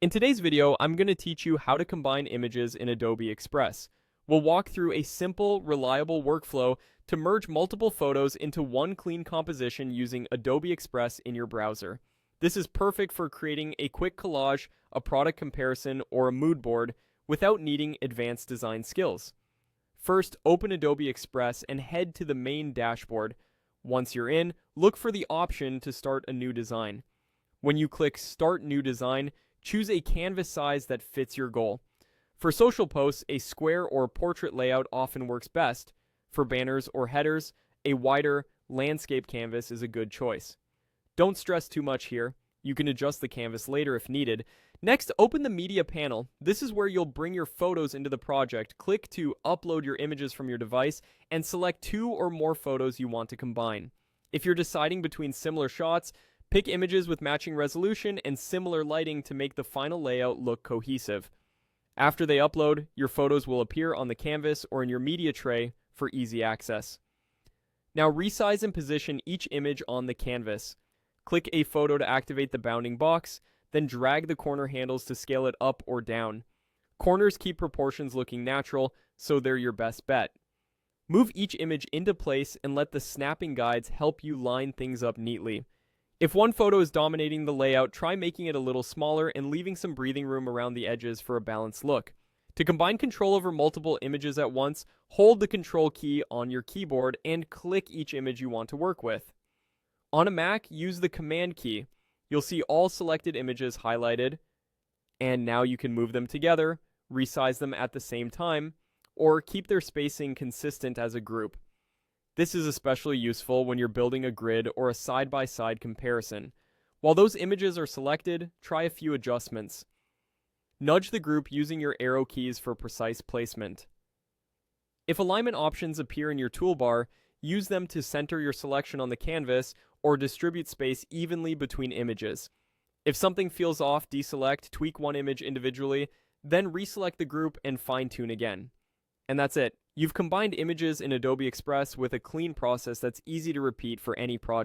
In today's video, I'm going to teach you how to combine images in Adobe Express. We'll walk through a simple, reliable workflow to merge multiple photos into one clean composition using Adobe Express in your browser. This is perfect for creating a quick collage, a product comparison, or a mood board without needing advanced design skills. First, open Adobe Express and head to the main dashboard. Once you're in, look for the option to start a new design. When you click Start New Design, choose a canvas size that fits your goal. For social posts, a square or portrait layout often works best. For banners or headers, a wider landscape canvas is a good choice. Don't stress too much here. You can adjust the canvas later if needed. Next, open the media panel. This is where you'll bring your photos into the project. Click to upload your images from your device and select 2 or more photos you want to combine. If you're deciding between similar shots, pick images with matching resolution and similar lighting to make the final layout look cohesive. After they upload, your photos will appear on the canvas or in your media tray for easy access. Now resize and position each image on the canvas. Click a photo to activate the bounding box, then drag the corner handles to scale it up or down. Corners keep proportions looking natural, so they're your best bet. Move each image into place and let the snapping guides help you line things up neatly. If one photo is dominating the layout, try making it a little smaller and leaving some breathing room around the edges for a balanced look. To combine control over multiple images at once, hold the Control key on your keyboard and click each image you want to work with. On a Mac, use the Command key. You'll see all selected images highlighted, and now you can move them together, resize them at the same time, or keep their spacing consistent as a group. This is especially useful when you're building a grid or a side-by-side comparison. While those images are selected, try a few adjustments. Nudge the group using your arrow keys for precise placement. If alignment options appear in your toolbar, use them to center your selection on the canvas or distribute space evenly between images. If something feels off, deselect, tweak one image individually, then reselect the group and fine-tune again. And that's it. You've combined images in Adobe Express with a clean process that's easy to repeat for any project.